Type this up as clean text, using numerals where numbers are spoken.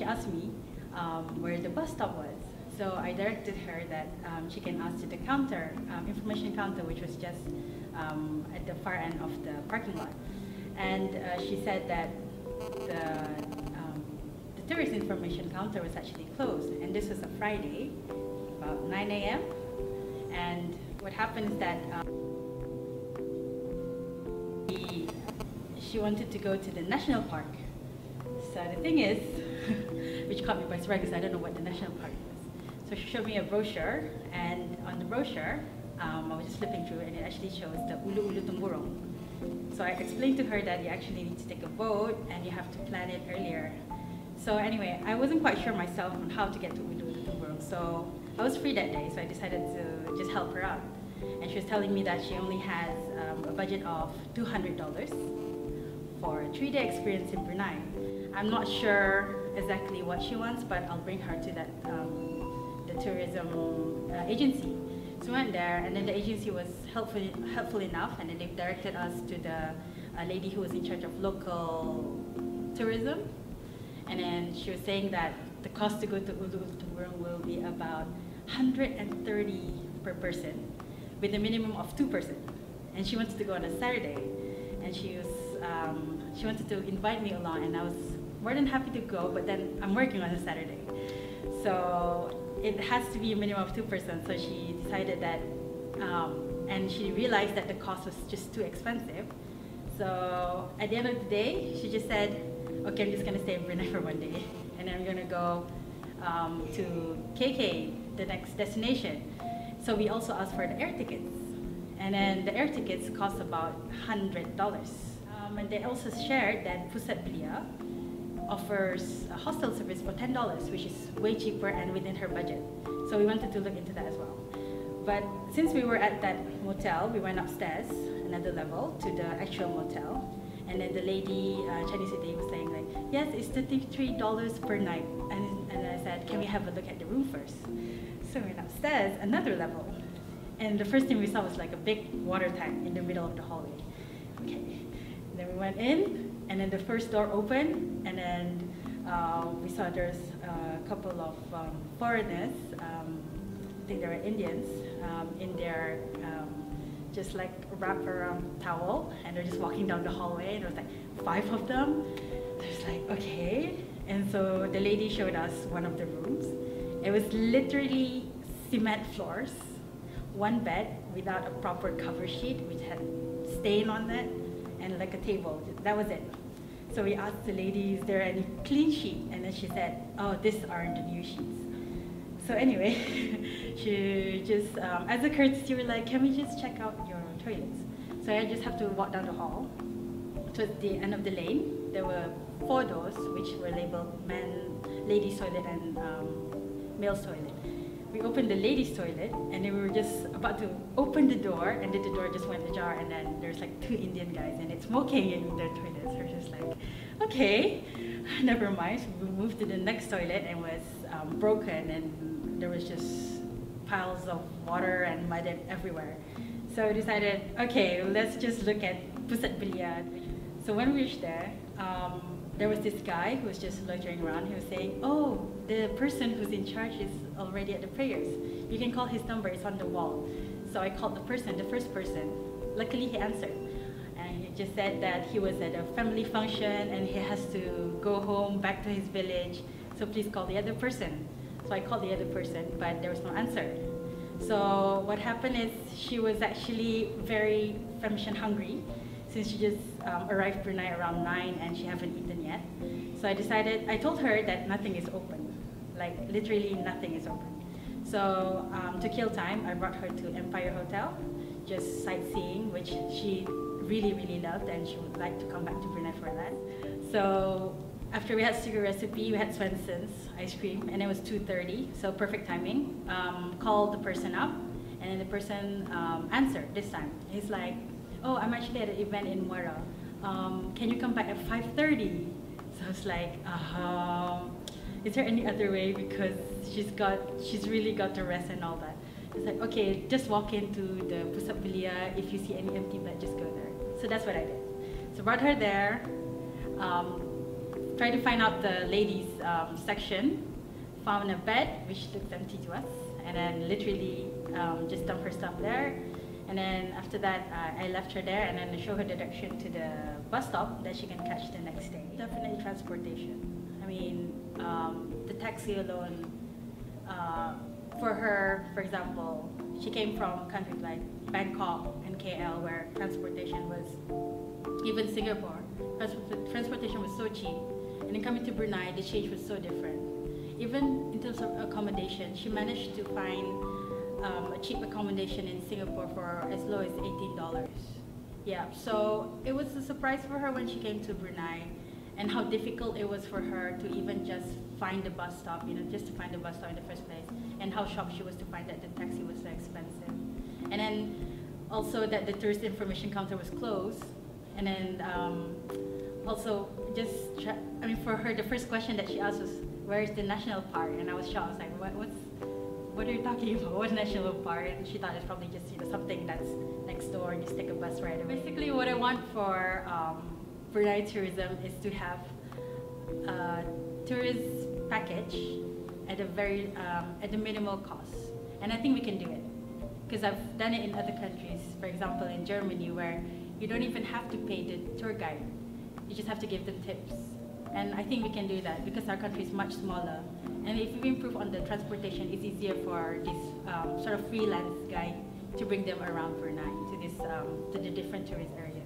asked me where the bus stop was. So I directed her that she can ask to the counter, information counter, which was just at the far end of the parking lot. And she said that the tourist information counter was actually closed, and this was a Friday, about 9 a.m. And what happened is that she wanted to go to the national park. So the thing is, which caught me by surprise because I don't know what the national park was. So she showed me a brochure, and on the brochure, I was just flipping through, and it actually shows the Ulu Ulu Tumburong. So I explained to her that you actually need to take a boat and you have to plan it earlier. So anyway, I wasn't quite sure myself on how to get to Ulu Ulu Tumburong. So I was free that day, so I decided to just help her out. And she was telling me that she only has a budget of $200 for a 3-day experience in Brunei. I'm not sure exactly what she wants, but I'll bring her to that the tourism agency. So we went there, and then the agency was helpful enough, and then they directed us to the lady who was in charge of local tourism. And then she was saying that the cost to go to Ulu Ulu Tumburong will be about $130 per person, with a minimum of 2 persons. And she wanted to go on a Saturday, and she wanted to invite me along, and I was more than happy to go, but then I'm working on a Saturday. So it has to be a minimum of 2 persons, so she decided that, and she realized that the cost was just too expensive. So at the end of the day, she just said, okay, I'm just gonna stay in Brunei for 1 day, and then I'm gonna go to KK, the next destination. So we also asked for the air tickets, and then the air tickets cost about $100. And they also shared that Pusat Belia offers a hostel service for $10, which is way cheaper and within her budget. So we wanted to look into that as well. But since we were at that motel, we went upstairs, another level, to the actual motel. And then the lady, Chinese lady, was saying like, yes, it's $33 per night. And I said, can we have a look at the room first? So we went upstairs, another level. And the first thing we saw was like a big water tank in the middle of the hallway. Okay. And then we went in, and then the first door opened, and then we saw there's a couple of foreigners, I think they were Indians, in their just like wraparound towel, and they're just walking down the hallway, and there was like 5 of them. There's like, okay. And so the lady showed us one of the rooms. It was literally cement floors, 1 bed without a proper cover sheet, which had stain on it, and like a table. That was it. So we asked the lady, is there any clean sheet? And then she said, oh, these aren't the new sheets. So anyway, she just, as a courtesy, we were like, can we just check out your toilets? So I just have to walk down the hall. Towards the end of the lane, there were 4 doors, which were labeled ladies' toilet and male's toilet. We opened the ladies' toilet, and then we were just about to open the door, and then the door just went ajar, and then there's like 2 Indian guys, and it's smoking in their toilets. So we're just like, okay, never mind. So we moved to the next toilet, and was broken, and there was just piles of water and mud everywhere. So we decided, okay, let's just look at Pusat Belia. So when we reached there, there was this guy who was just loitering around. He was saying, oh, the person who's in charge is already at the prayers. You can call his number, it's on the wall. So I called the person, the first person. Luckily he answered. And he just said that he was at a family function and he has to go home, back to his village. So please call the other person. So I called the other person, but there was no answer. So what happened is she was actually very famished and hungry, since she just arrived Brunei around 9 and she haven't eaten yet. So I told her that nothing is open, like literally nothing is open. So to kill time, I brought her to Empire Hotel, just sightseeing, which she really, really loved, and she would like to come back to Brunei for that. So after we had secret recipe, we had Swenson's ice cream, and it was 2:30, so perfect timing. Called the person up, and then the person answered this time. He's like, oh, I'm actually at an event in Muara. Can you come back at 5:30? So I was like, is there any other way? Because she's really got to rest and all that. It's like, okay, just walk into the Pusat Belia. If you see any empty bed, just go there. So that's what I did. So brought her there. tried to find out the ladies section, found a bed which looked empty to us, and then literally just dumped her stuff there. And then after that, I left her there and then I showed her the direction to the bus stop that she can catch the next day. Definitely transportation. I mean, the taxi alone, for her, for example, she came from countries like Bangkok and KL where transportation was, even Singapore, transportation was so cheap. And then coming to Brunei, the change was so different. Even in terms of accommodation, she managed to find a cheap accommodation in Singapore for as low as $18. Yeah, so it was a surprise for her when she came to Brunei, and how difficult it was for her to even just find the bus stop, just to find the bus stop in the first place, and how shocked she was to find that the taxi was so expensive. And then also that the tourist information counter was closed, and then also for her, the first question that she asked was, where is the national park? And I was shocked. I was like, what are you talking about? What national park? And she thought it's probably just something that's next door and just take a bus ride away. Basically, what I want for Brunei tourism is to have a tourist package at at a minimal cost, and I think we can do it because I've done it in other countries. For example, in Germany, where you don't even have to pay the tour guide; you just have to give them tips. And I think we can do that because our country is much smaller. And if we improve on the transportation, it's easier for this sort of freelance guide to bring them around Brunei to the different tourist areas.